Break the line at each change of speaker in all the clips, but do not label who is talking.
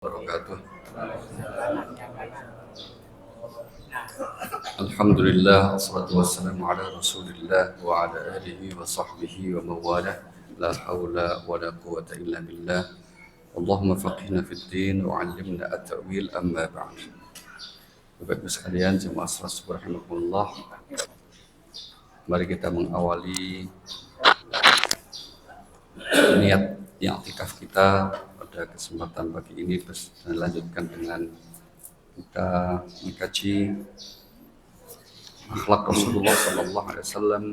Wabarakatuh. Alhamdulillah, wassalatu wassalamu ala rasulillah wa ala alihi wa sahbihi wa mawalah. La hawla wa la quwata illa billah. Allahumma faqihna fid din wa 'allimna at-ta'wil amma ba'd. Bapak Ibu sekalian, jemaah salat rahimakumullah. Mari kita mengawali niat yang i'tikaf kita pada kesempatan pagi ini dan lanjutkan dengan kita mengkaji akhlak Rasulullah sallallahu alaihi wasallam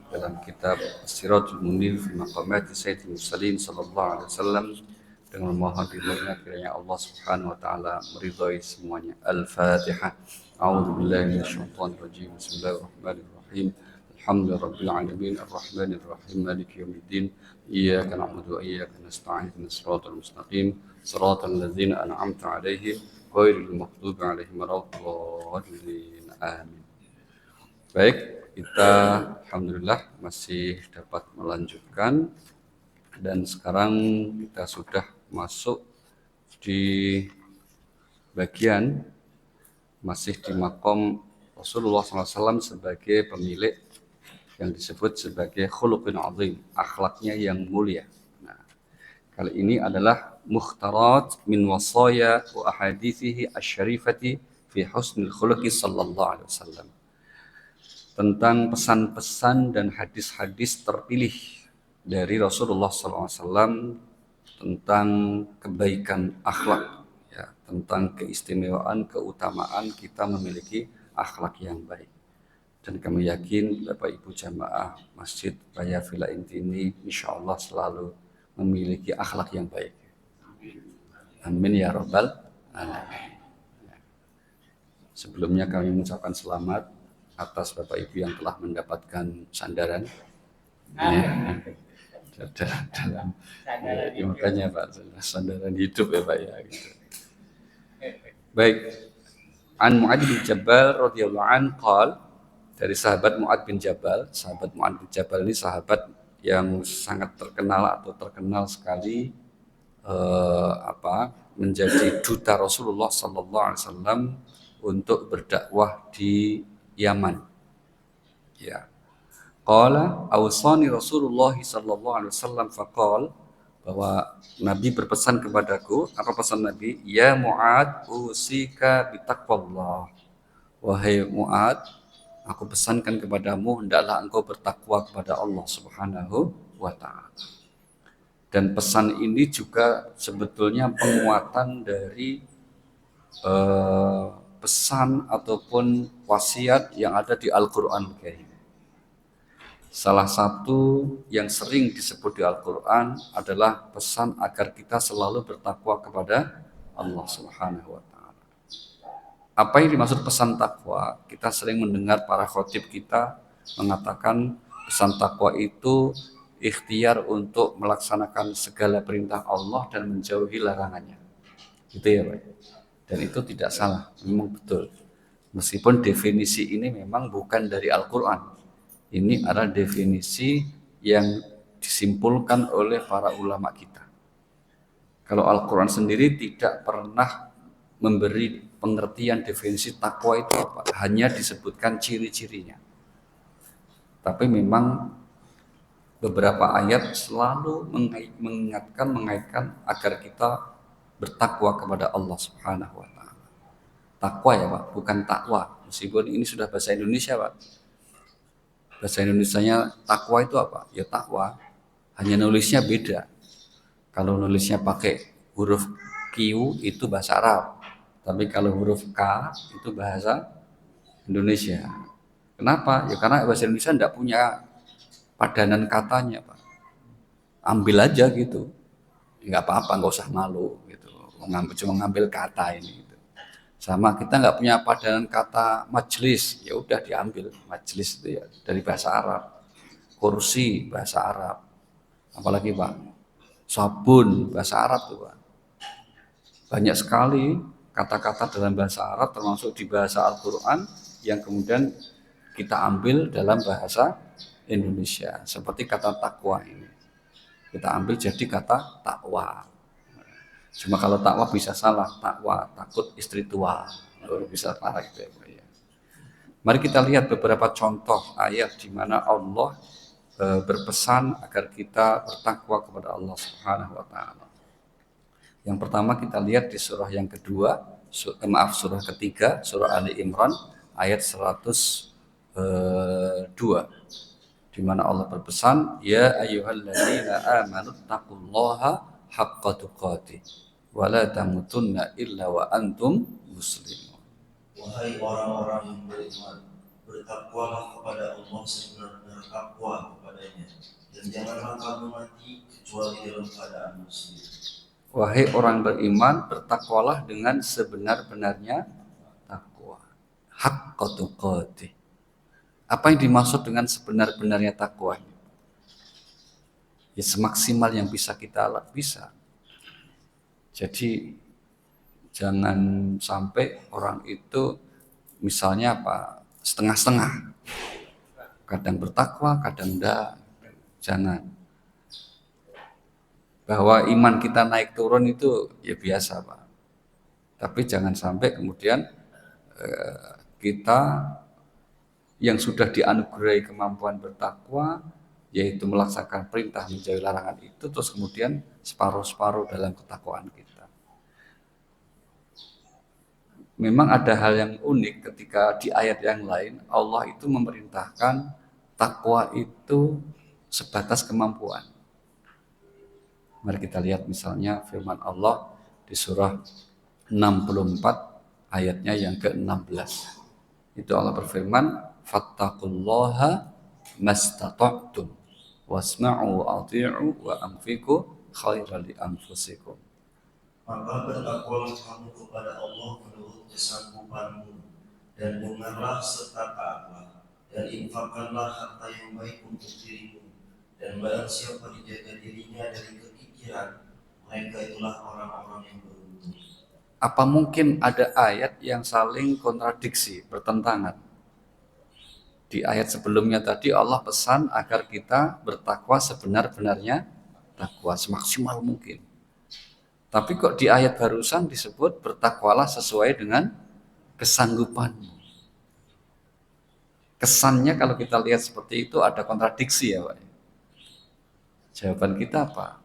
dalam kitab Siratul Munir fi Maqamati Sayyidil Mursalin sallallahu alaihi wasallam, dengan memohon ridhonya kiranya Allah Subhanahu wa taala meridhai semuanya. Al-Fatihah. A'udzu billahi minasyaitonir rajim. Bismillahirrahmanirrahim. Alhamdulillahirabbil alamin arrahmanir rahim maliki yaumiddin. Iyyaka na'budu wa iyyaka nasta'in ihdinas siratal mustaqim siratal ladzina an'amta 'alaihim ghairil maghdubi 'alaihim waladdallin. Amin. Baik, kita alhamdulillah masih dapat melanjutkan, dan sekarang kita sudah masuk di bagian masih di makom Rasulullah SAW sebagai pemilik yang disebut sebagai khuluqun azim, akhlaknya yang mulia. Nah, kali ini adalah mukhtarat min wasaya wa ahadithihi asy-syarifati fi husnil khuluqi sallallahu alaihi wasallam, tentang pesan-pesan dan hadis-hadis terpilih dari Rasulullah SAW tentang kebaikan akhlak, ya, tentang keistimewaan, keutamaan kita memiliki akhlak yang baik. Dan kami yakin Bapak Ibu jamaah Masjid Raya Villa Inti ini insya Allah selalu memiliki akhlak yang baik. Amin ya rabbal alamin. Sebelumnya kami mengucapkan selamat atas Bapak Ibu yang telah mendapatkan sandaran. Dalam makanya Pak, sandaran hidup ya Pak ya. Gitu. Baik. An Mu'adz bin Jabal radhiyallahu an qala, dari sahabat Mu'adz bin Jabal. Sahabat Mu'adz bin Jabal ini sahabat yang sangat terkenal atau terkenal sekali menjadi duta Rasulullah sallallahu alaihi wasallam untuk berdakwah di Yaman. Ya. Qala awsani Rasulullah sallallahu alaihi wasallam faqal, bahwa Nabi berpesan kepadaku. Apa pesan Nabi? Ya Mu'adz, usika bitaqwallah. Wahai Mu'adz, aku pesankan kepadamu, hendaklah engkau bertakwa kepada Allah Subhanahu wa taala. Dan pesan ini juga sebetulnya penguatan dari pesan ataupun wasiat yang ada di Al-Qur'an Karim. Salah satu yang sering disebut di Al-Quran adalah pesan agar kita selalu bertakwa kepada Allah Subhanahu wa taala. Apa yang dimaksud pesan takwa? Kita sering mendengar para khotib kita mengatakan pesan takwa itu ikhtiar untuk melaksanakan segala perintah Allah dan menjauhi larangannya. Gitu ya Pak. Dan itu tidak salah, memang betul. Meskipun definisi ini memang bukan dari Al-Quran. Ini adalah definisi yang disimpulkan oleh para ulama kita. Kalau Al-Quran sendiri tidak pernah memberi pengertian definisi takwa itu apa, hanya disebutkan ciri-cirinya. Tapi memang beberapa ayat selalu mengaitkan agar kita bertakwa kepada Allah Subhanahu wa taala. Takwa ya Pak, bukan takwa. Meskipun ini sudah bahasa Indonesia Pak. Bahasa Indonesianya takwa itu apa? Ya takwa, hanya nulisnya beda. Kalau nulisnya pakai huruf Q itu bahasa Arab, tapi kalau huruf K itu bahasa Indonesia. Kenapa? Ya karena bahasa Indonesia tidak punya padanan katanya Pak. Ambil aja gitu, nggak apa-apa, nggak usah malu gitu. Cuma ngambil kata ini. Sama kita nggak punya padanan kata majelis, ya udah diambil majelis itu ya dari bahasa Arab. Kursi bahasa Arab. Apalagi Pak, sabun bahasa Arab tuh Pak. Banyak sekali kata-kata dalam bahasa Arab termasuk di bahasa Al-Quran yang kemudian kita ambil dalam bahasa Indonesia. Seperti kata takwa ini, kita ambil jadi kata takwa. Cuma kalau takwa bisa salah, takwa takut istri tua, bisa parah gitu ya. Mari kita lihat beberapa contoh ayat di mana Allah berpesan agar kita bertakwa kepada Allah Subhanahu wa taala. Yang pertama kita lihat di surah yang kedua, surah ketiga, surah Ali Imran ayat 102, di mana Allah berpesan, ya ayyuhalladzina amanu taqullaha haqqa tuqatih wa la tamutunna illa wa antum muslimun.
Wahai orang-orang yang beriman, bertakwalah kepada Allah sebenar-benar takwa kepadanya, dan janganlah kamu mati kecuali dalam keadaan muslim.
Wahai orang beriman, bertakwalah dengan sebenar-benarnya takwa. Haqqa tuqatih. Apa yang dimaksud dengan sebenar-benarnya takwa? Ya semaksimal yang bisa kita bisa. Jadi jangan sampai orang itu misalnya apa, setengah-setengah, kadang bertakwa kadang enggak. Jangan. Bahwa iman kita naik turun itu ya biasa Pak, tapi jangan sampai kemudian kita yang sudah dianugerahi kemampuan bertakwa, yaitu melaksanakan perintah menjauhi larangan itu, terus kemudian separuh-separuh dalam ketakwaan kita. Memang ada hal yang unik ketika di ayat yang lain Allah itu memerintahkan takwa itu sebatas kemampuan. Mari kita lihat misalnya firman Allah di surah 64 ayatnya yang ke-16. Itu Allah berfirman, fattaqullaha mastata'tum wasma'u ati'u wa anfiqu khairan li anfusikum.
Maka bertakwalah kamu kepada Allah menurut kesanggupanmu, dan dengarlah serta taatlah, dan infakkanlah harta yang baik untuk dirimu, dan barang siapa dijaga dirinya dari kekikiran, mereka itulah orang-orang yang beruntung.
Apa mungkin ada ayat yang saling kontradiksi, bertentangan? Di ayat sebelumnya tadi Allah pesan agar kita bertakwa sebenar-benarnya takwa, semaksimal mungkin. Tapi kok di ayat barusan disebut bertakwalah sesuai dengan kesanggupanmu. Kesannya kalau kita lihat seperti itu ada kontradiksi ya Pak. Jawaban kita apa?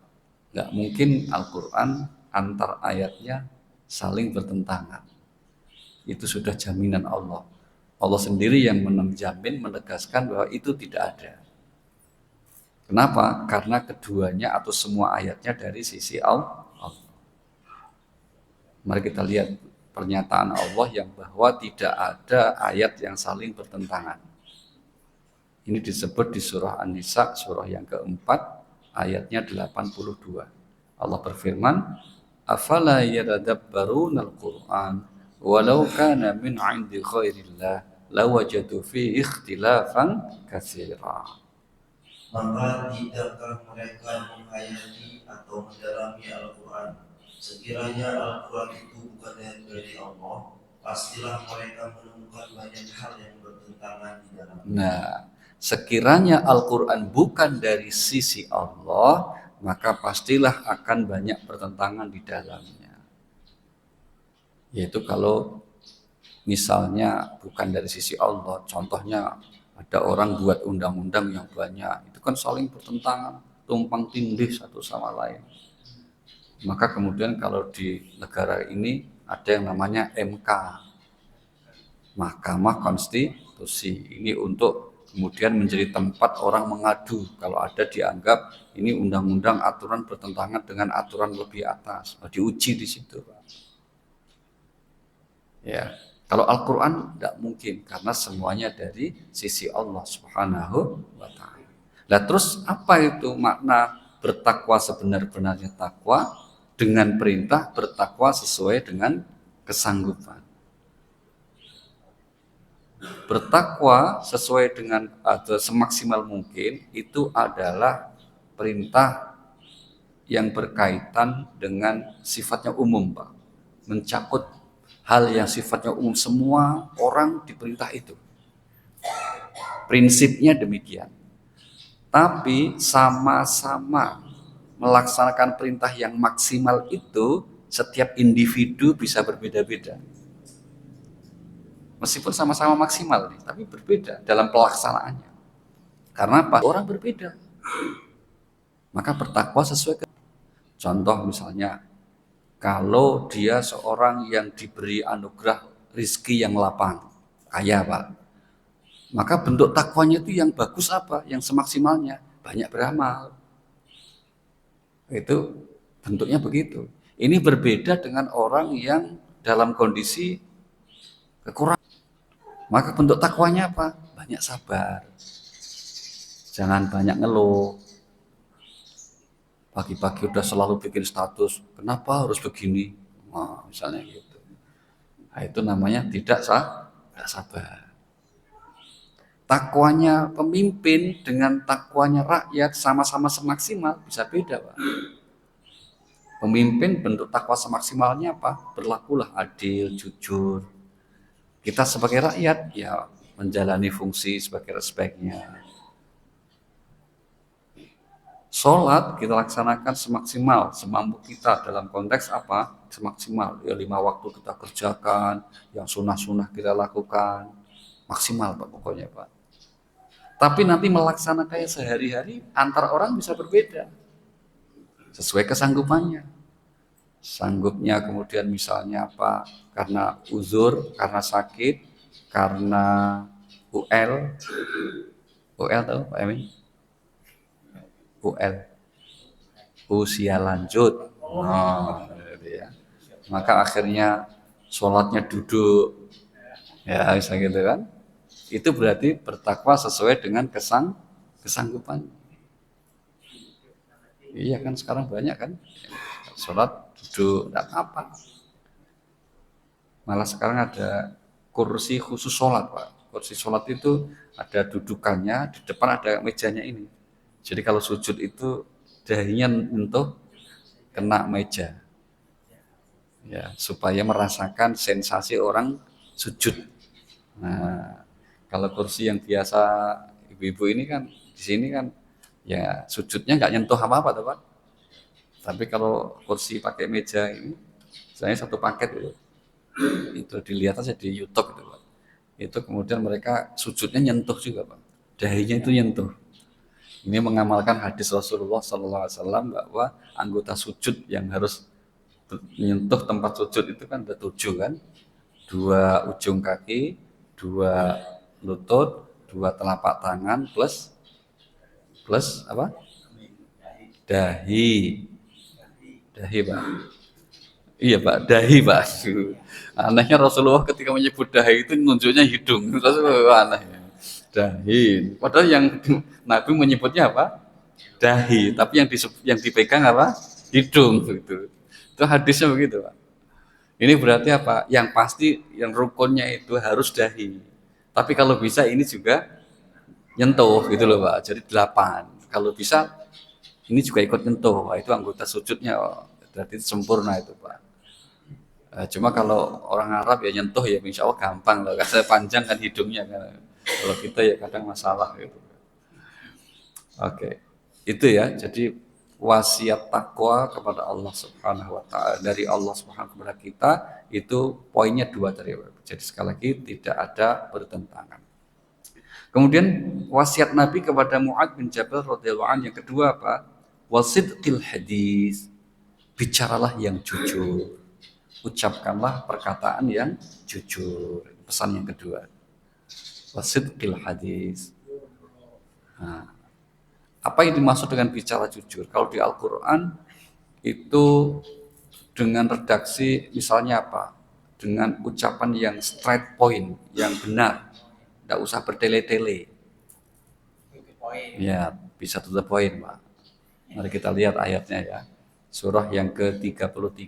Nggak mungkin Al-Quran antar ayatnya saling bertentangan. Itu sudah jaminan Allah. Allah sendiri yang menjamin, menegaskan bahwa itu tidak ada. Kenapa? Karena keduanya atau semua ayatnya dari sisi Allah. Mari kita lihat pernyataan Allah yang bahwa tidak ada ayat yang saling bertentangan. Ini disebut di surah An-Nisa, surah yang keempat, ayatnya 82. Allah berfirman, afala yatadabbarunal Qur'an walau kana min 'indi ghairillah lawajadu fi ikhtilafan katsira.
Maka tidakkah mereka menghayati atau mendalami Al-Quran? Sekiranya Al-Quran itu bukan dari Allah, pastilah mereka menemukan banyak hal yang bertentangan di dalamnya.
Nah, sekiranya Al-Quran bukan dari sisi Allah, maka pastilah akan banyak pertentangan di dalamnya. Yaitu kalau misalnya bukan dari sisi Allah, contohnya ada orang buat undang-undang yang banyak, itu kan saling bertentangan, tumpang tindih satu sama lain. Maka kemudian kalau di negara ini ada yang namanya MK, Mahkamah Konstitusi. Ini untuk kemudian menjadi tempat orang mengadu kalau ada dianggap ini undang-undang aturan bertentangan dengan aturan lebih atas, diuji di situ. Ya, kalau Al-Quran tidak mungkin karena semuanya dari sisi Allah Subhanahu wa Ta'ala. Nah, terus apa itu makna bertakwa sebenar-benarnya takwa? Dengan perintah bertakwa sesuai dengan kesanggupan. Bertakwa sesuai dengan atau semaksimal mungkin itu adalah perintah yang berkaitan dengan sifatnya umum, Pak. Mencakup hal yang sifatnya umum, semua orang diperintah itu. Prinsipnya demikian. Tapi sama-sama melaksanakan perintah yang maksimal itu setiap individu bisa berbeda-beda. Meskipun sama-sama maksimal nih, tapi berbeda dalam pelaksanaannya. Karena apa? Orang berbeda. Maka bertakwa sesuai. Contoh misalnya, kalau dia seorang yang diberi anugerah rizki yang lapang, kaya Pak, maka bentuk takwanya itu yang bagus apa? Yang semaksimalnya, banyak beramal. Itu bentuknya begitu. Ini berbeda dengan orang yang dalam kondisi kekurangan. Maka bentuk takwanya apa? Banyak sabar. Jangan banyak ngeluh. Pagi-pagi udah selalu bikin status, kenapa harus begini? Nah, misalnya gitu. Nah, itu namanya tidak sabar. Takwanya pemimpin dengan takwanya rakyat sama-sama semaksimal bisa beda, Pak. Pemimpin bentuk takwa semaksimalnya apa? Berlakulah adil, jujur. Kita sebagai rakyat ya menjalani fungsi sebagai sebaiknya. Sholat kita laksanakan semaksimal, semampu kita dalam konteks apa? Semaksimal. Ya 5 waktu kita kerjakan, yang sunnah-sunnah kita lakukan. Maksimal Pak pokoknya Pak. Tapi nanti melaksanakannya sehari-hari antar orang bisa berbeda. Sesuai kesanggupannya. Sanggupnya kemudian misalnya apa? Karena uzur, karena sakit, karena UL. UL tahu Pak Emin? UL. Usia lanjut. Oh, ya. Maka akhirnya sholatnya duduk. Ya, bisa gitu kan? Itu berarti bertakwa sesuai dengan kesanggupan. Iya kan sekarang banyak kan sholat duduk, tidak apa. Malah sekarang ada kursi khusus sholat Pak. Kursi sholat itu ada dudukannya, di depan ada mejanya ini. Jadi kalau sujud itu dahinya menyentuh kena meja. Ya, supaya merasakan sensasi orang sujud. Nah, kalau kursi yang biasa ibu-ibu ini kan di sini kan ya sujudnya nggak nyentuh apa-apa tuh Pak. Tapi kalau kursi pakai meja ini, saya satu paket itu dilihat aja di YouTube itu Pak. Itu kemudian mereka sujudnya nyentuh juga Pak. Dahinya itu nyentuh. Ini mengamalkan hadis Rasulullah SAW bahwa anggota sujud yang harus menyentuh tempat sujud itu kan ada 7 kan, 2 ujung kaki, 2 lutut, 2 telapak tangan plus plus apa? Dahi. Dahi Pak. Iya Pak, dahi Pak. Anehnya Rasulullah ketika menyebut dahi itu nunjuknya hidung. Rasulullah aneh. Dahi. Padahal yang Nabi menyebutnya apa? Dahi. Tapi yang dipegang apa? Hidung gitu. Itu hadisnya begitu Pak. Ini berarti apa? Yang pasti yang rukunnya itu harus dahi. Tapi kalau bisa ini juga nyentuh gitu loh Pak. Jadi 8. Kalau bisa ini juga ikut nyentuh. Wah, itu anggota sujudnya. Berarti sempurna itu Pak. Cuma kalau orang Arab ya nyentuh ya insya Allah gampang loh. Karena panjang kan hidungnya kan. Kalau kita ya kadang masalah gitu. Oke. Itu ya. Jadi wasiat takwa kepada Allah Subhanahu wa taala dari Allah Subhanahu kepada kita itu poinnya 2 tadi. Jadi sekali lagi tidak ada bertentangan. Kemudian wasiat Nabi kepada Mu'adz bin Jabal radhiyallahu anhu yang kedua apa? Wasidqil hadis. Bicaralah yang jujur. Ucapkanlah perkataan yang jujur. Pesan yang kedua. Wasidqil hadis. Nah, apa yang dimaksud dengan bicara jujur? Kalau di Al-Quran itu dengan redaksi misalnya apa? Dengan ucapan yang straight point, yang benar. Tidak usah bertele-tele. Ya, bisa to the point, Pak. Mari kita lihat ayatnya ya. Surah yang ke-33,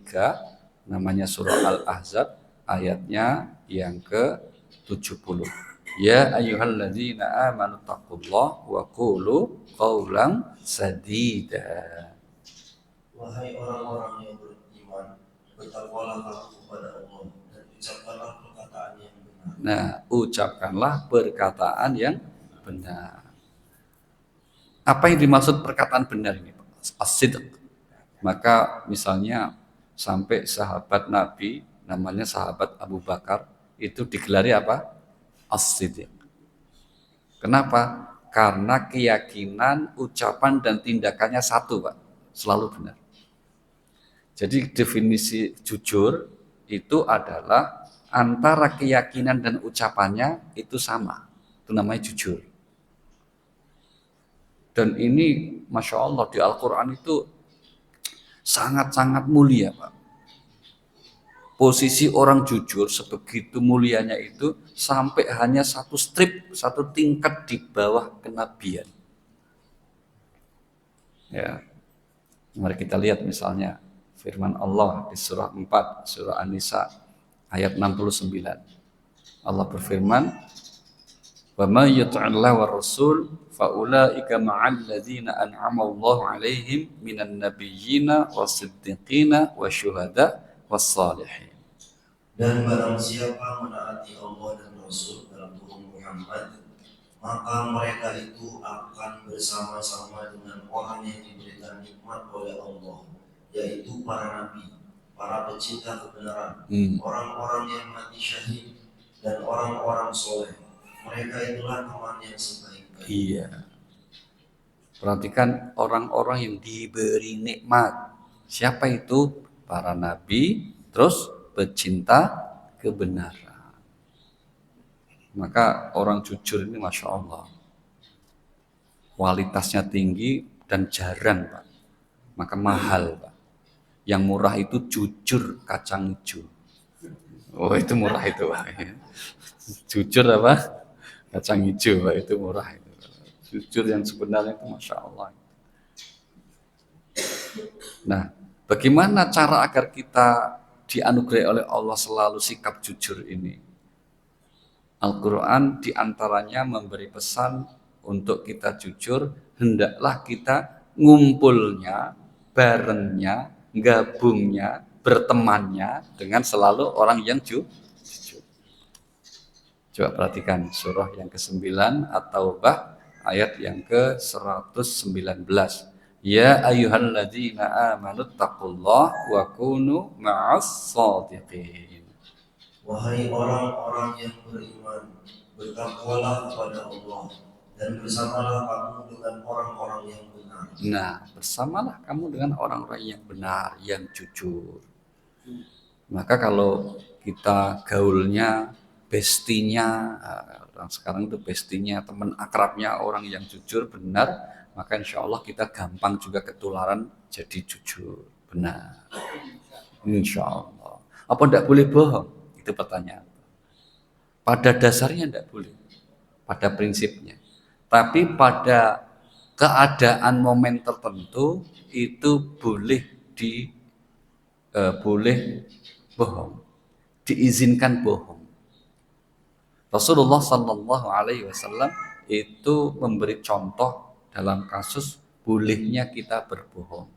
namanya surah Al-Ahzab, ayatnya yang ke-70. Ya ayyuhalladzina amanu taqullaha wa qulu qawlan sadida.
Wahai orang-orang yang beriman, bertakwalah kamu kepada Allah dan ucapkanlah perkataan yang benar.
Nah, ucapkanlah perkataan yang benar. Apa yang dimaksud perkataan benar ini? As-sidq. Maka misalnya sampai sahabat Nabi namanya sahabat Abu Bakar itu digelari apa? As-Siddiq. Kenapa? Karena keyakinan, ucapan dan tindakannya satu, Pak. Selalu benar. Jadi definisi jujur itu adalah antara keyakinan dan ucapannya itu sama. Itu namanya jujur. Dan ini Masya Allah di Al-Quran itu sangat-sangat mulia, Pak. Posisi orang jujur sebegitu mulianya itu sampai hanya satu strip, satu tingkat di bawah kenabian. Ya. Mari kita lihat misalnya firman Allah di surah 4, surah An-Nisa ayat 69. Allah berfirman, "Wa may yuti'illah war rasul fa ulaika ma'al ladzina an'ama Allahu 'alaihim minan nabiyyina was-siddiqina wasyuhada was-salihin."
Dan barang siapa menaati Allah dan Rasul dalam turun Muhammad, maka mereka itu akan bersama-sama dengan orang yang diberikan nikmat oleh Allah, yaitu para nabi, para pecinta kebenaran, orang-orang yang mati syahid, dan orang-orang soleh. Mereka itulah teman yang sebaik-baik.
Iya. Perhatikan orang-orang yang diberi nikmat. Siapa itu? Para nabi, terus pecinta kebenaran. Maka orang jujur ini Masya Allah kualitasnya tinggi dan jarang, Pak. Maka mahal, Pak. Yang murah itu jujur kacang hijau. Oh, itu murah itu, Pak. Jujur apa? Kacang hijau, Pak. Itu murah itu. Jujur yang sebenarnya itu Masya Allah. Nah, bagaimana cara agar kita dianugerahi oleh Allah selalu sikap jujur ini? Al-Quran diantaranya memberi pesan untuk kita jujur, hendaklah kita ngumpulnya, barengnya, gabungnya, bertemannya dengan selalu orang yang jujur. Coba perhatikan surah yang ke-9 At-Taubah ayat yang ke-119. Ya ayyuhalladzina amanu taqullaha wa kunu ma'as shadiqin.
Wahai orang-orang yang beriman, bertakwalah kepada Allah dan bersamalah kamu dengan orang-orang yang benar.
Nah, bersamalah kamu dengan orang-orang yang benar, yang jujur. Maka kalau kita gaulnya, bestinya, orang sekarang itu bestinya, teman akrabnya orang yang jujur, benar, maka insya Allah kita gampang juga ketularan jadi jujur, benar. Insya Allah. Apa tidak boleh bohong? Itu pertanyaan. Pada dasarnya tidak boleh, pada prinsipnya. Tapi pada keadaan momen tertentu itu boleh bohong, diizinkan bohong. Rasulullah Shallallahu Alaihi Wasallam itu memberi contoh dalam kasus bolehnya kita berbohong.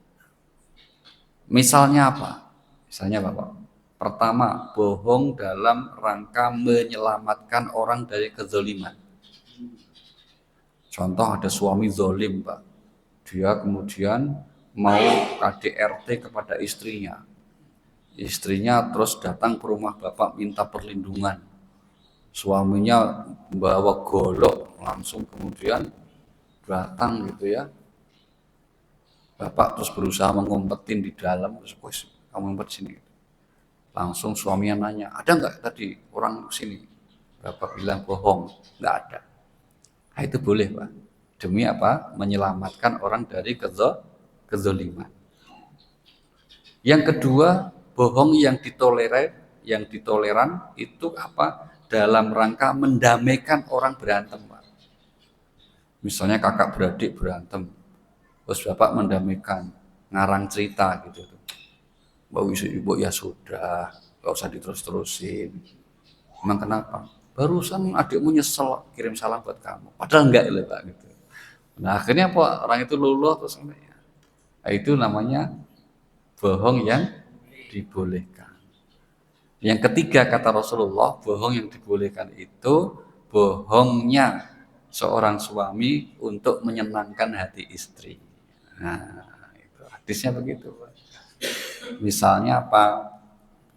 Misalnya apa? Misalnya Bapak. Pertama, bohong dalam rangka menyelamatkan orang dari kezaliman. Contoh ada suami zalim, Pak. Dia kemudian mau KDRT kepada istrinya. Istrinya terus datang ke rumah Bapak minta perlindungan. Suaminya bawa golok langsung kemudian datang gitu ya. Bapak terus berusaha mengumpetin di dalam, terus kamu ngumpet sini. Langsung suaminya nanya, ada nggak tadi orang sini? Bapak bilang bohong, nggak ada. Nah, itu boleh, Pak. Demi apa? Menyelamatkan orang dari kezaliman. Yang kedua, bohong yang ditoleran itu apa? Dalam rangka mendamaikan orang berantem, Pak. Misalnya kakak beradik berantem, terus Bapak mendamaikan, ngarang cerita gitu. Bau ibu ya sudah, gak usah diterus-terusin. Emang kenapa? Barusan adikmu nyesel kirim salam buat kamu. Padahal enggak ya Pak gitu. Nah akhirnya apa? Orang itu luluh terus nah, itu namanya bohong yang dibolehkan. Yang ketiga kata Rasulullah, bohong yang dibolehkan itu bohongnya seorang suami untuk menyenangkan hati istri. Nah, itu hadisnya begitu, Pak. Misalnya apa?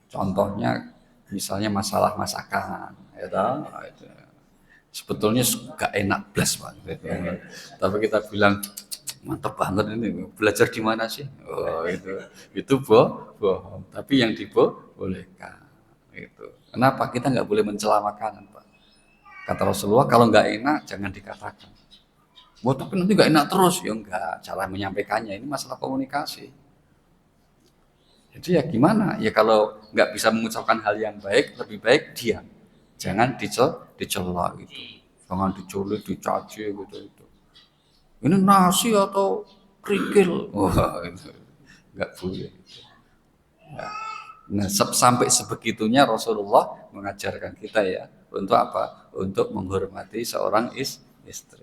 Contohnya misalnya masalah masakan, ya toh? Itu. Sebetulnya gak enak blas Pak. Gitu. Tapi kita bilang mantap banget ini. Belajar di mana sih? Oh, itu bohong. Tapi yang dibolehkan. Itu. Kenapa? Kita nggak boleh mencela makanan, Pak. Kata Rasulullah, kalau nggak enak jangan dikatakan. Wah, tapi nanti nggak enak terus. Ya enggak, cara menyampaikannya ini masalah komunikasi. Jadi ya gimana? Ya kalau nggak bisa mengucapkan hal yang baik, lebih baik diam. Jangan dicela gitu. Jangan diculik, dicaci gitu itu. Ini nasi atau kerikil? Wah, itu nggak boleh. Ya. Nah, sampai sebegitunya Rasulullah mengajarkan kita ya untuk apa? Untuk menghormati seorang istri.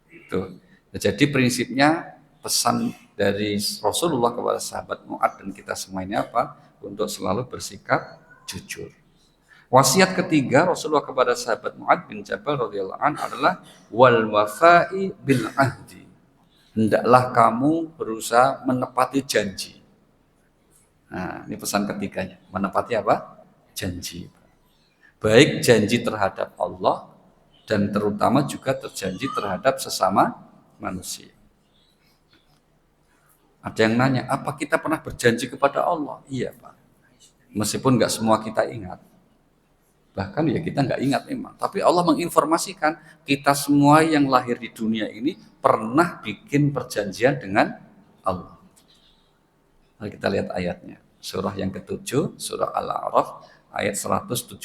Itu. Nah, jadi prinsipnya pesan dari Rasulullah kepada sahabat Mu'ad dan kita semua ini apa? Untuk selalu bersikap jujur. Wasiat ketiga Rasulullah kepada sahabat Mu'ad bin Jabal radhiyallahu an adalah wal wafa'i bil ahdi. Hendaklah kamu berusaha menepati janji. Nah, ini pesan ketiganya. Menepati apa? Janji. Baik janji terhadap Allah dan terutama juga terjanji terhadap sesama manusia. Ada yang nanya, apa kita pernah berjanji kepada Allah? Iya Pak. Meskipun nggak semua kita ingat. Bahkan ya kita nggak ingat memang. Tapi Allah menginformasikan kita semua yang lahir di dunia ini pernah bikin perjanjian dengan Allah. Mari kita lihat ayatnya. Surah yang ke-7, surah Al-A'raf, ayat 172.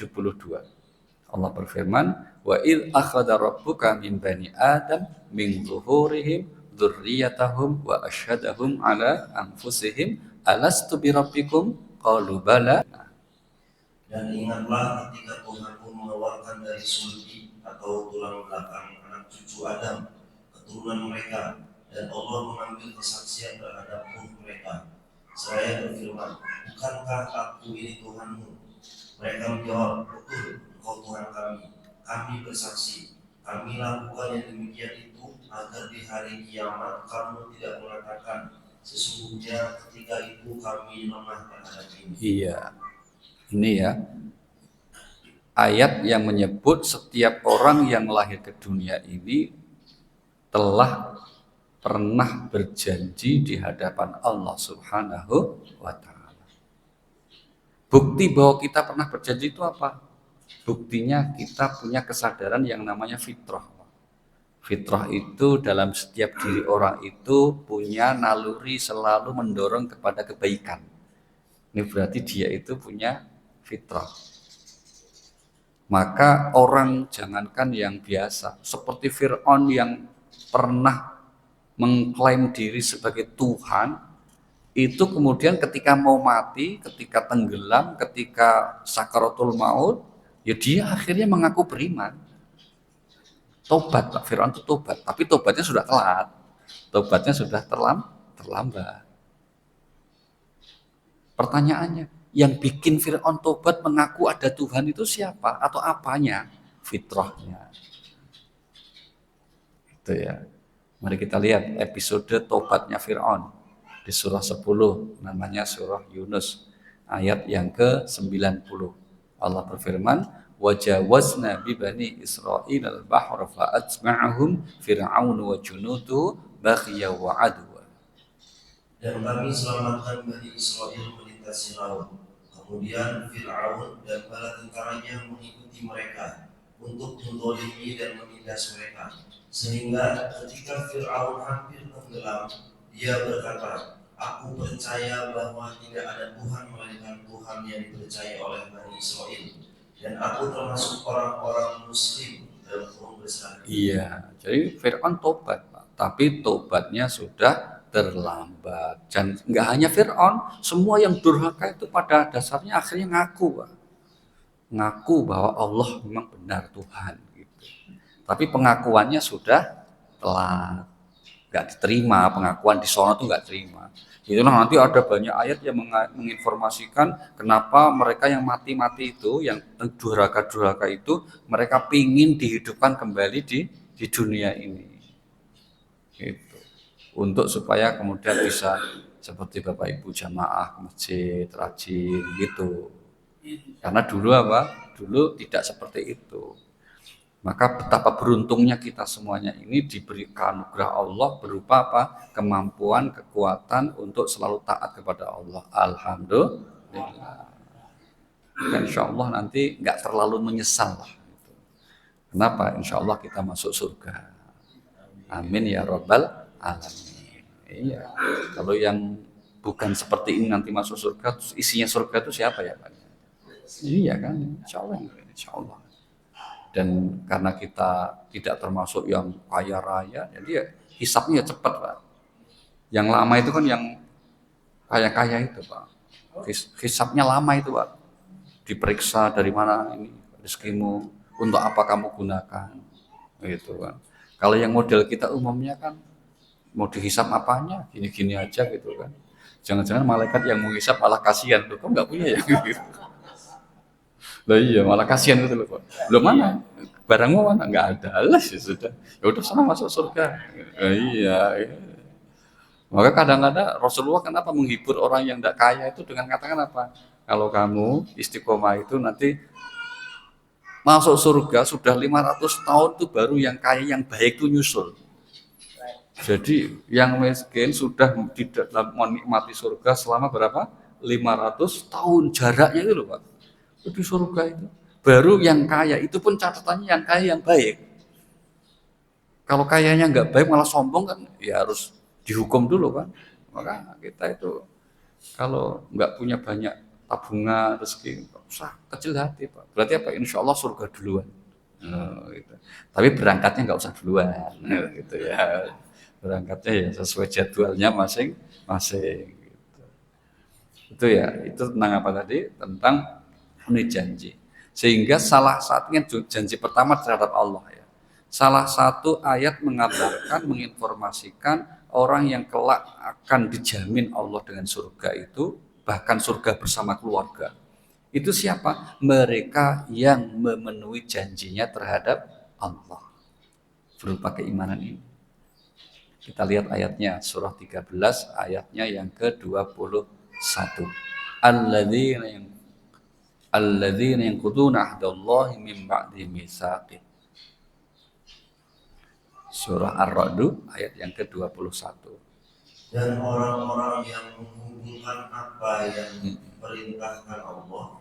Allah berfirman, wa id akhadha rabbuka min bani adam min zuhurihim dzurriyyatahum wa asyhadahum ala anfusihim alastu birabbikum qalu bala.
Dan ingatlah ketika Tuhanmu mengeluarkan dari sulbi atau tulang belakang anak cucu Adam keturunan mereka, dan Allah mengambil kesaksian terhadap ruh mereka. Saya berfirman, bukankah aku ini Tuhanmu? Mereka menjawab, betul, engkau Tuhan kami. Kami bersaksi, kami lakukan yang demikian itu agar di hari kiamat kamu tidak mengatakan, sesungguhnya ketika itu kami lemah terhadap ini.
Iya, ini ya ayat yang menyebut setiap orang yang lahir ke dunia ini telah pernah berjanji di hadapan Allah Subhanahu wa Ta'ala. Bukti bahwa kita pernah berjanji itu apa? Buktinya kita punya kesadaran yang namanya fitrah. Fitrah itu dalam setiap diri orang itu punya naluri selalu mendorong kepada kebaikan. Ini berarti dia itu punya fitrah. Maka orang jangankan yang biasa, seperti Fir'aun yang pernah mengklaim diri sebagai Tuhan, itu kemudian ketika mau mati, ketika tenggelam, ketika sakaratul maut, ya dia akhirnya mengaku beriman. Tobat, Pak Fir'aun itu tobat, tapi tobatnya sudah telat. Tobatnya sudah terlambat. Pertanyaannya, yang bikin Fir'aun tobat mengaku ada Tuhan itu siapa? Atau apanya? Fitrahnya. Itu ya. Mari kita lihat episode tobatnya Fir'aun di surah 10, namanya surah Yunus, ayat yang ke-90. Allah berfirman, wajawazna bi bani Israil al-bahra fa'atma'ahum fir'aun wa junuduhu baghya wa adwa.
Dan kami selamatkan Bani Israel melintasi laut. Kemudian Fir'aun dan bala tentaranya mengikuti mereka untuk mendolimi dan menindas mereka. Sehingga ketika Fir'aun hampir tenggelam, dia berkata, aku percaya bahwa tidak ada Tuhan melainkan Tuhan yang dipercaya oleh Bani Israel. Dan aku termasuk orang-orang muslim dalam kurung besar.
Iya, jadi Fir'aun tobat, Pak. Tapi tobatnya sudah terlambat. Dan nggak hanya Fir'aun, semua yang durhaka itu pada dasarnya akhirnya ngaku, Pak. Ngaku bahwa Allah memang benar Tuhan. Gitu. Tapi pengakuannya sudah telat. Nggak diterima, pengakuan di sana tuh nggak terima. Itulah nanti ada banyak ayat yang menginformasikan kenapa mereka yang mati-mati itu, yang durhaka-durhaka itu, mereka pingin dihidupkan kembali di dunia ini. Gitu. Untuk supaya kemudian bisa seperti Bapak Ibu jamaah ke masjid rajin gitu. Karena dulu apa? Dulu tidak seperti itu. Maka betapa beruntungnya kita semuanya ini diberikan anugerah Allah berupa apa? Kemampuan, kekuatan untuk selalu taat kepada Allah. Alhamdulillah. Dan insya Allah nanti nggak terlalu menyesal lah. Kenapa? Insya Allah kita masuk surga. Amin ya robbal alamin. Iya. Kalau yang bukan seperti ini nanti masuk surga, isinya surga itu siapa ya Pak? Iya kan? Insya Allah. Insya Allah. Dan karena kita tidak termasuk yang kaya raya, jadi ya hisapnya cepat Pak. Yang lama itu kan yang kaya-kaya itu Pak. Hisapnya lama itu Pak. Diperiksa dari mana ini rezekimu, untuk apa kamu gunakan, gitu kan. Kalau yang model kita umumnya kan mau dihisap apanya, gini-gini aja gitu kan. Jangan-jangan malaikat yang menghisap malah kasihan tuh, kamu nggak punya ya? Lah iya, malah kasihan gitu loh Pak. Belum mana? Barangmu mana? Nggak ada. Alas ya sudah. Ya udah sana masuk surga. Iya, iya. Maka kadang-kadang Rasulullah kenapa menghibur orang yang tidak kaya itu dengan katakan apa? Kalau kamu istiqomah itu nanti masuk surga sudah 500 tahun itu baru yang kaya yang baik itu nyusul. Jadi yang miskin sudah tidak menikmati surga selama berapa? 500 tahun jaraknya itu loh Pak. Di surga itu. Baru yang kaya itu pun catatannya yang kaya yang baik. Kalau kayanya nggak baik malah sombong kan ya harus dihukum dulu kan. Maka kita itu kalau nggak punya banyak tabungan rezeki nggak usah kecil hati Pak. Berarti apa? Insya Allah surga duluan. Gitu. Tapi berangkatnya nggak usah duluan, gitu ya. Berangkatnya ya sesuai jadwalnya masing-masing. Gitu. Itu ya. Itu tentang apa tadi? Tentang ini janji. Sehingga salah satunya janji pertama terhadap Allah ya. Salah satu ayat mengabarkan, menginformasikan orang yang kelak akan dijamin Allah dengan surga itu, bahkan surga bersama keluarga. Itu siapa? Mereka yang memenuhi janjinya terhadap Allah. Berupa keimanan ini. Kita lihat ayatnya, surah 13 ayatnya yang ke-21. Alladzina yanquduna ahdallahi min ba'di mitsaqih. Surah Ar-Ra'd ayat yang ke-21.
Dan orang-orang yang menghubungkan apa yang diperintahkan Allah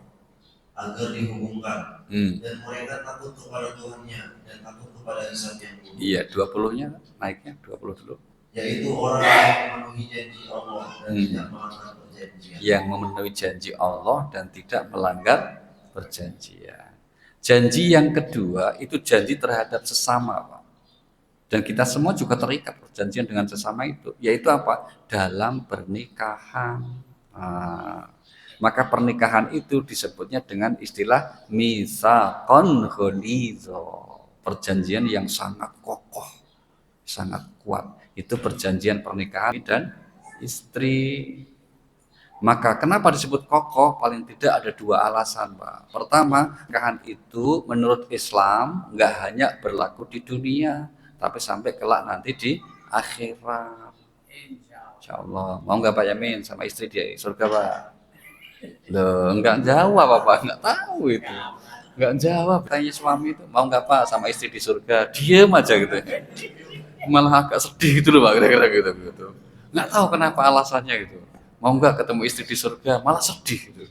agar dihubungkan, dan mereka takut kepada Tuhannya dan takut kepada hisab yang buruk.
Iya, 20-nya naiknya 20 dulu.
Yaitu orang yang memenuhi janji Allah dan tidak melanggar perjanjian.
Yang memenuhi janji Allah dan tidak melanggar perjanjian. Janji yang kedua itu janji terhadap sesama, Pak. Dan kita semua juga terikat perjanjian dengan sesama itu, yaitu apa? Dalam pernikahan. Maka pernikahan itu disebutnya dengan istilah mitsaqan ghalidha. Perjanjian yang sangat kokoh, sangat kuat. Itu perjanjian pernikahan dan istri. Maka kenapa disebut kokoh? Paling tidak ada dua alasan, Pak. Pertama, pernikahan itu menurut Islam nggak hanya berlaku di dunia, tapi sampai kelak nanti di akhirat. Insya Allah. Mau nggak Pak Yamin sama istri dia surga Pak? Loh, nggak jawab Pak, nggak tahu itu. Nggak jawab. Tanya suami itu, mau nggak Pak sama istri di surga? Diem aja gitu. Malah agak sedih gitu loh Pak, kira-kira gitu. Nggak tahu kenapa alasannya gitu. Mau nggak ketemu istri di surga? Malah sedih gitu.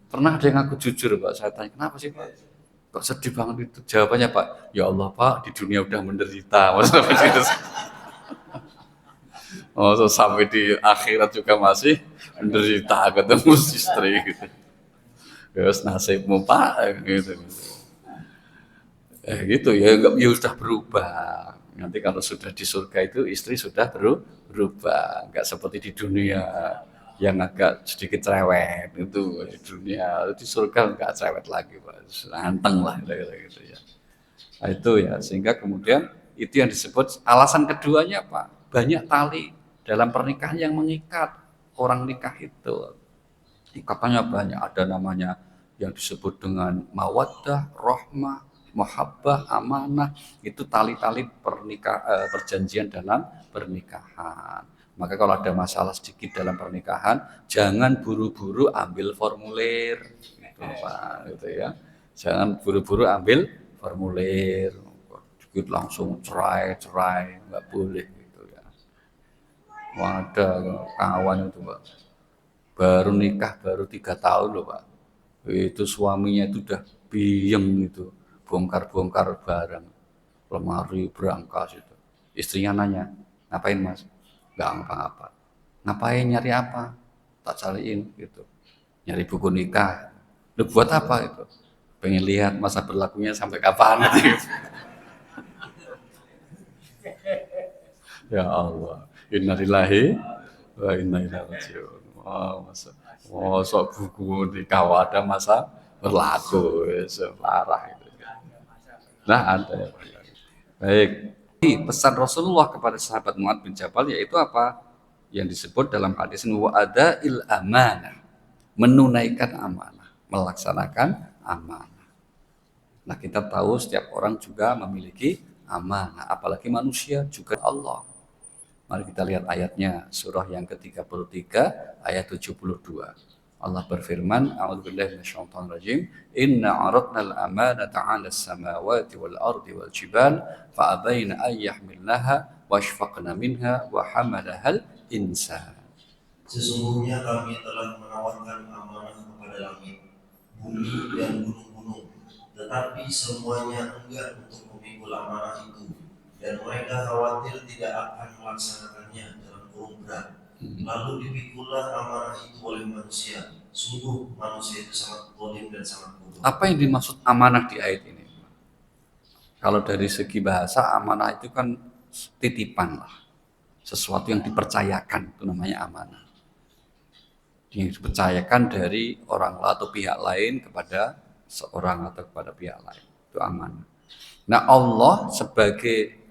Pernah ada yang aku jujur Pak, saya tanya, kenapa sih Pak? Kok sedih banget itu? Jawabannya Pak, ya Allah Pak, di dunia udah menderita. So, sampai di akhirat juga masih menderita ketemu istri gitu. Terus nasibmu Pak gitu. Gitu ya, ya sudah berubah. Nanti kalau sudah di surga itu istri sudah berubah, nggak seperti di dunia yang agak sedikit cerewet itu di dunia, di surga nggak cerewet lagi Pak, anteng lah gitu ya. Nah, itu ya, sehingga kemudian itu yang disebut alasan keduanya Pak, banyak tali dalam pernikahan yang mengikat orang nikah itu. Ikatannya banyak, ada namanya yang disebut dengan mawaddah, rahmah, muhabbah, amanah, itu tali-tali perjanjian dalam pernikahan. Maka kalau ada masalah sedikit dalam pernikahan, jangan buru-buru ambil formulir, gitu, Pak, gitu ya. Jangan buru-buru ambil formulir, sedikit langsung cerai, nggak boleh gitu ya. Ada kawan itu, Pak, baru nikah baru 3 tahun loh, Pak. Itu suaminya itu udah biyeng itu, bongkar-bongkar barang, lemari berangkas itu. Istrinya nanya, ngapain mas? Nggak apa-apa. Ngapain, nyari apa? Tak cariin gitu. Nyari buku nikah. Lu buat apa itu? Pengen lihat masa berlakunya sampai kapan gitu. Ya Allah, innalillahi wa inna ilaihi raji'un. Masa buku nikah ada masa berlaku, separah itu. Nah ada ya. Baik. Pesan Rasulullah kepada sahabat Mu'adz bin Jabal yaitu apa? Yang disebut dalam hadis wa adail amanah, menunaikan amanah, melaksanakan amanah. Nah kita tahu setiap orang juga memiliki amanah, apalagi manusia juga Allah. Mari kita lihat ayatnya, surah yang ke-33 ayat 72. Allah berfirman, a'udzubillahi minasyaitonir rajim, inna 'aradna al-amanata 'ala as-samawati wal ardi wal jibal fa abaina an yahmilnaha wa ashfaqna minha wa hamalaha al-insan.
Sesungguhnya kami telah menawarkan amanah kepada langit, bumi dan gunung-gunung, tetapi semuanya enggan untuk memikul amanah itu, dan mereka khawatir tidak akan melaksanakannya dalam kurung berat. Lalu dipikullah amanah itu oleh manusia. Sungguh manusia itu sangat zalim dan sangat bodoh.
Apa yang dimaksud amanah di ayat ini? Kalau dari segi bahasa, amanah itu kan titipan lah. Sesuatu yang dipercayakan, itu namanya amanah. Yang dipercayakan dari orang atau pihak lain kepada seorang atau kepada pihak lain. Itu amanah. Nah Allah sebagai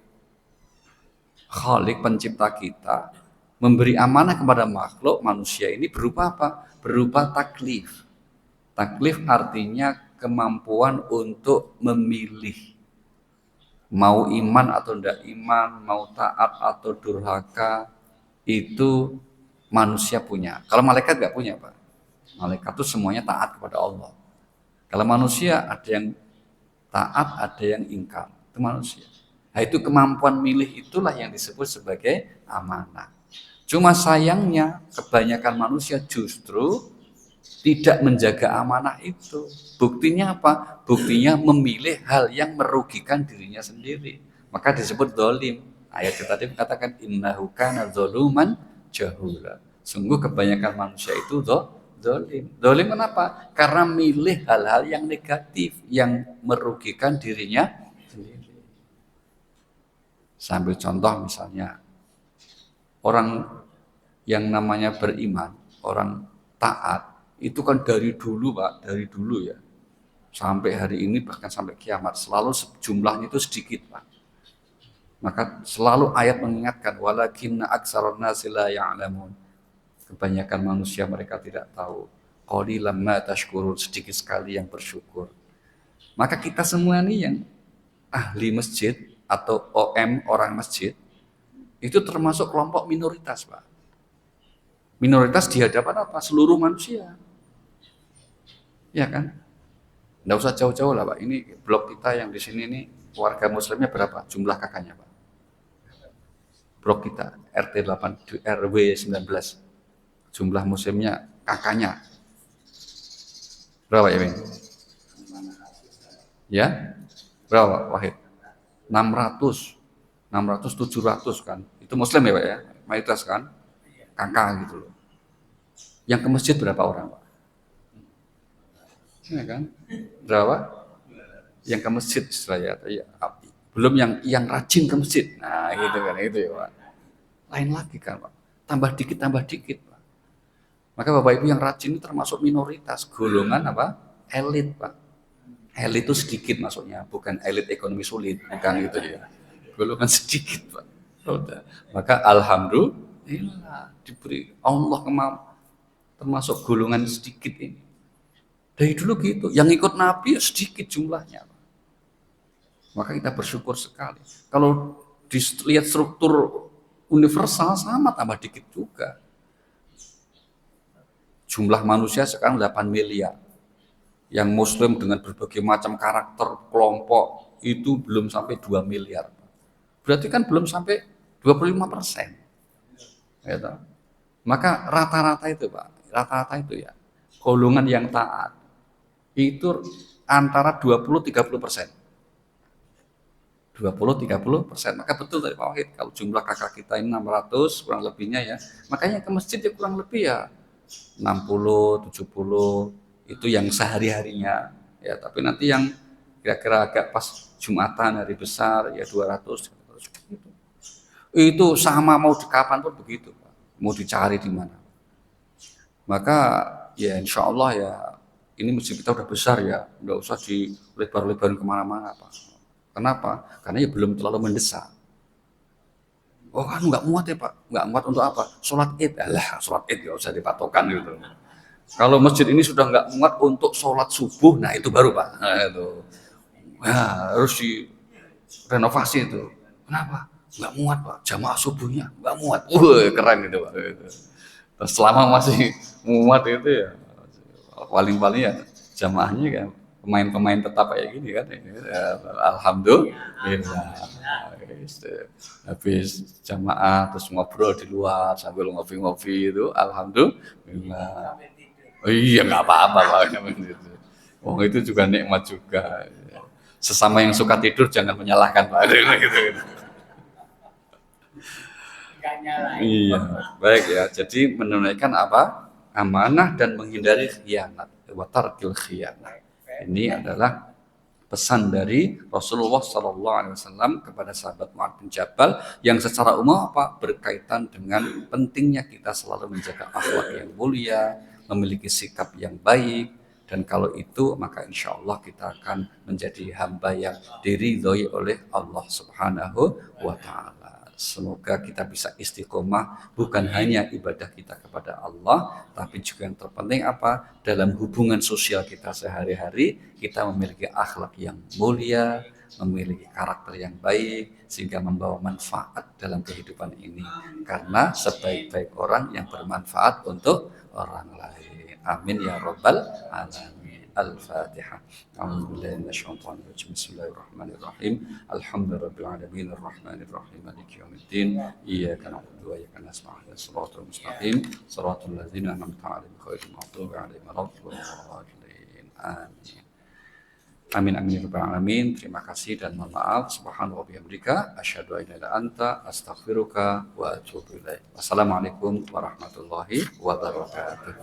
Khalik pencipta kita memberi amanah kepada makhluk manusia ini berupa apa? Berupa taklif. Taklif artinya kemampuan untuk memilih. Mau iman atau tidak iman, mau taat atau durhaka, itu manusia punya. Kalau malaikat nggak punya, Pak. Malaikat itu semuanya taat kepada Allah. Kalau manusia ada yang taat, ada yang ingkar. Itu manusia. Nah, itu kemampuan milih itulah yang disebut sebagai amanah. Cuma sayangnya kebanyakan manusia justru tidak menjaga amanah itu. Buktinya apa? Buktinya memilih hal yang merugikan dirinya sendiri. Maka disebut zalim. Ayat tadi katakan innahu kana zaluman jahula. Sungguh kebanyakan manusia itu zalim. Zalim kenapa? Karena milih hal-hal yang negatif, yang merugikan dirinya sendiri. Sambil contoh misalnya, orang yang namanya beriman, orang taat, itu kan dari dulu Pak, dari dulu ya, sampai hari ini bahkan sampai kiamat, selalu jumlahnya itu sedikit Pak. Maka selalu ayat mengingatkan, walakinna aktsaran nasi la ya'lamun. Kebanyakan manusia mereka tidak tahu. Qalilan ma tashkurun, sedikit sekali yang bersyukur. Maka kita semua ini yang ahli masjid atau OM orang masjid itu termasuk kelompok minoritas, Pak. Minoritas di hadapan apa? Seluruh manusia. Ya kan? Nggak usah jauh-jauh lah, Pak. Ini blok kita yang di sini nih warga muslimnya berapa? Jumlah kakaknya, Pak. Blok kita RT 8 RW 19. Jumlah muslimnya kakaknya berapa ya, Bang? Ya? Berapa, Wahid? 600, 700 kan. Itu muslim ya, Pak ya? Mayoritas kan? Kakak gitu loh. Yang ke masjid berapa orang, Pak? Ya kan? Berapa? Yang ke masjid istilahnya. Belum yang rajin ke masjid. Nah, gitu kan, itu ya, Pak. Lain lagi kan, Pak. Tambah dikit, Pak. Maka Bapak Ibu yang rajin itu termasuk minoritas, golongan apa? Elit, Pak. Elit itu sedikit maksudnya, bukan elit ekonomi sulit, bukan gitu ya. Golongan sedikit, Pak. Udah. Maka alhamdulillah diberi Allah termasuk golongan sedikit ini. Dari dulu gitu, yang ikut Nabi sedikit jumlahnya, Pak. Maka kita bersyukur sekali. Kalau dilihat struktur universal sama tambah dikit juga. Jumlah manusia sekarang 8 miliar. Yang muslim dengan berbagai macam karakter kelompok itu belum sampai 2 miliar. Berarti kan belum sampai 25%. Gitu. Maka rata-rata itu Pak, rata-rata itu ya, golongan yang taat itu antara 20-30%. 20-30%. Maka betul tadi Pak Wahid, kalau jumlah kakak kita ini 600 kurang lebihnya ya, makanya ke masjid ya kurang lebih ya 60-70 itu yang sehari-harinya ya, tapi nanti yang kira-kira agak pas Jumatan hari besar ya 200 gitu. Itu sama mau di kapan pun begitu Pak. Mau dicari di mana. Maka ya insya Allah ya ini masjid kita udah besar ya, nggak usah dilebar-lebarin kemana-mana Pak. Kenapa? Karena ya belum terlalu mendesak. Oh kan nggak muat ya Pak, nggak muat untuk apa? Sholat id, alah sholat id nggak usah dipatokan gitu. Kalau masjid ini sudah nggak muat untuk sholat subuh, nah itu baru Pak. Nah, itu harus direnovasi itu. Kenapa? Nggak muat Pak, jamaah subuhnya nggak muat. Keren itu Pak. Terus selama masih muat itu ya paling-paling ya jamaahnya kan pemain-pemain tetap kayak gini kan. Ya, alhamdulillah. Habis jamaah terus ngobrol di luar sambil ngopi-ngopi itu alhamdulillah. Oh iya nggak apa-apa Pak. Oh itu juga nikmat juga. Sesama yang suka tidur jangan menyalahkan Pak. Gitu. Iya, baik ya. Jadi menunaikan apa? Amanah dan menghindari khianat. Wa tarkil khianat. Ini adalah pesan dari Rasulullah SAW kepada sahabat Mu'adz bin Jabal yang secara umum apa berkaitan dengan pentingnya kita selalu menjaga akhlak yang mulia, memiliki sikap yang baik, dan kalau itu maka insya Allah kita akan menjadi hamba yang diridhoi oleh Allah Subhanahu wa Ta'ala. Semoga kita bisa istiqomah bukan hanya ibadah kita kepada Allah, tapi juga yang terpenting apa? Dalam hubungan sosial kita sehari-hari, kita memiliki akhlak yang mulia, memiliki karakter yang baik, sehingga membawa manfaat dalam kehidupan ini. Karena sebaik-baik orang yang bermanfaat untuk orang lain. Amin ya Rabbal Alamin. Al-Fatihah. A'udzubillahi minasyaitonir rajim. Bismillahirrahmanirrahim. Alhamdulillahirabbil alamin arrahmanir rahim maliki yaumiddin. Iyyaka na'budu wa iyyaka nasta'in. Shiratal mustaqim. Shiratal ladzina an'amta 'alaihim ghairil maghdubi 'alaihim waladdallin. Amin. Amin amin ya rabbal alamin. Terima kasih dan mohon maaf. Subhanallah wa bihamdika asyhadu an la ilaha illa anta astaghfiruka wa atubu ilaik. Wassalamualaikum warahmatullahi wabarakatuh.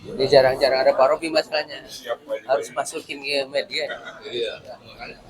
Ini jarang-jarang ada paroki masalahnya. Harus masukin ke media.
Iya. Makanya.